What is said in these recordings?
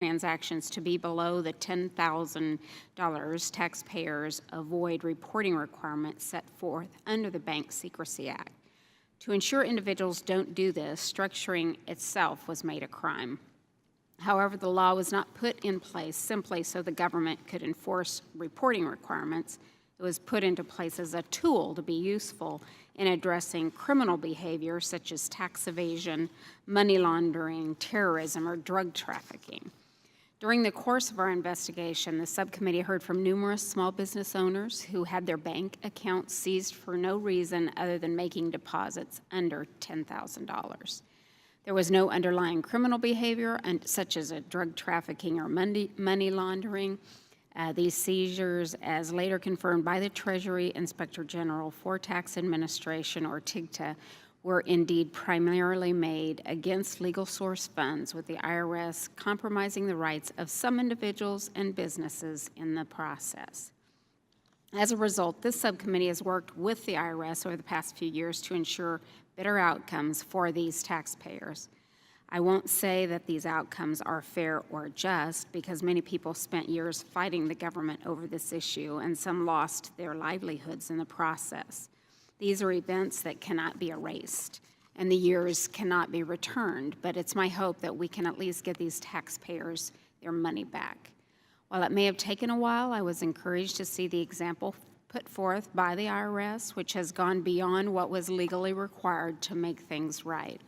transactions to be below the $10,000, taxpayers avoid reporting requirements set forth under the Bank Secrecy Act. To ensure individuals don't do this, structuring itself was made a crime. However, the law was not put in place simply so the government could enforce reporting requirements. It was put into place as a tool to be useful in addressing criminal behavior such as tax evasion, money laundering, terrorism, or drug trafficking. During the course of our investigation, the subcommittee heard from numerous small business owners who had their bank accounts seized for no reason other than making deposits under $10,000. There was no underlying criminal behavior, such as drug trafficking or money laundering. These seizures, as later confirmed by the Treasury Inspector General for Tax Administration, or TIGTA, were indeed primarily made against legal source funds, with the IRS compromising the rights of some individuals and businesses in the process. As a result, this subcommittee has worked with the IRS over the past few years to ensure better outcomes for these taxpayers. I won't say that these outcomes are fair or just, because many people spent years fighting the government over this issue, and some lost their livelihoods in the process. These are events that cannot be erased, and the years cannot be returned, but it's my hope that we can at least get these taxpayers their money back. While it may have taken a while, I was encouraged to see the example put forth by the IRS, which has gone beyond what was legally required to make things right.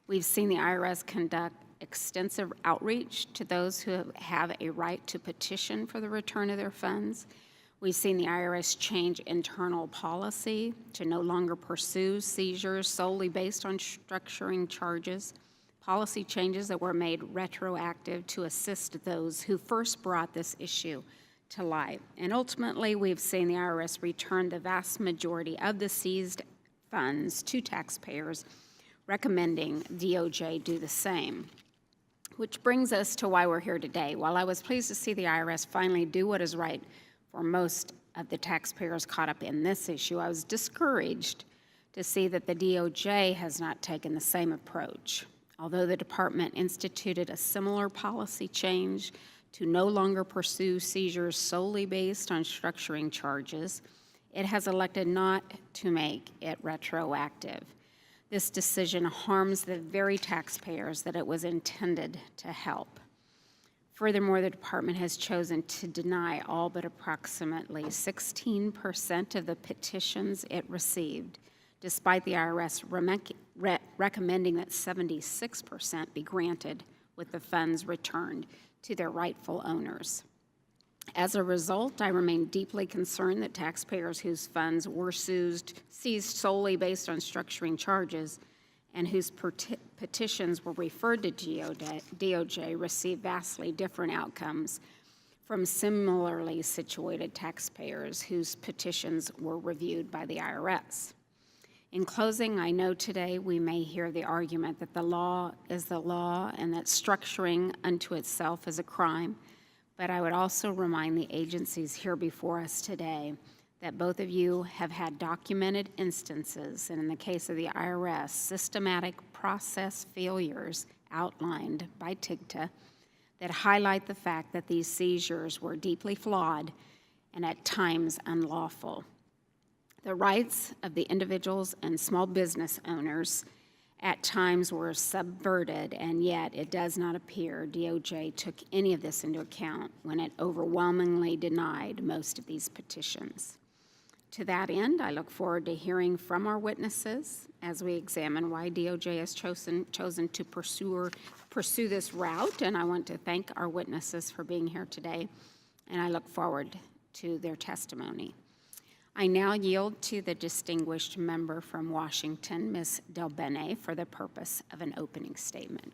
We've seen the IRS conduct extensive outreach to those who have a right to petition for the return of their funds. We've seen the IRS change internal policy to no longer pursue seizures solely based on structuring charges, policy changes that were made retroactive to assist those who first brought this issue to light. And ultimately, we've seen the IRS return the vast majority of the seized funds to taxpayers, recommending DOJ do the same. Which brings us to why we're here today. While I was pleased to see the IRS finally do what is right for most of the taxpayers caught up in this issue, I was discouraged to see that the DOJ has not taken the same approach. Although the department instituted a similar policy change to no longer pursue seizures solely based on structuring charges, it has elected not to make it retroactive. This decision harms the very taxpayers that it was intended to help. Furthermore, the department has chosen to deny all but approximately 16% of the petitions it received, despite the IRS recommending that 76% be granted with the funds returned to their rightful owners. As a result, I remain deeply concerned that taxpayers whose funds were seized solely based on structuring charges and whose petitions were referred to DOJ receive vastly different outcomes from similarly situated taxpayers whose petitions were reviewed by the IRS. In closing, I know today we may hear the argument that the law is the law and that structuring unto itself is a crime, but I would also remind the agencies here before us today that both of you have had documented instances, and in the case of the IRS, systematic process failures outlined by TIGTA that highlight the fact that these seizures were deeply flawed and at times unlawful. The rights of the individuals and small business owners at times were subverted, and yet it does not appear DOJ took any of this into account when it overwhelmingly denied most of these petitions. To that end, I look forward to hearing from our witnesses as we examine why DOJ has chosen to pursue this route, and I want to thank our witnesses for being here today, and I look forward to their testimony. I now yield to the distinguished member from Washington, Ms. Del Bene, for the purpose of an opening statement.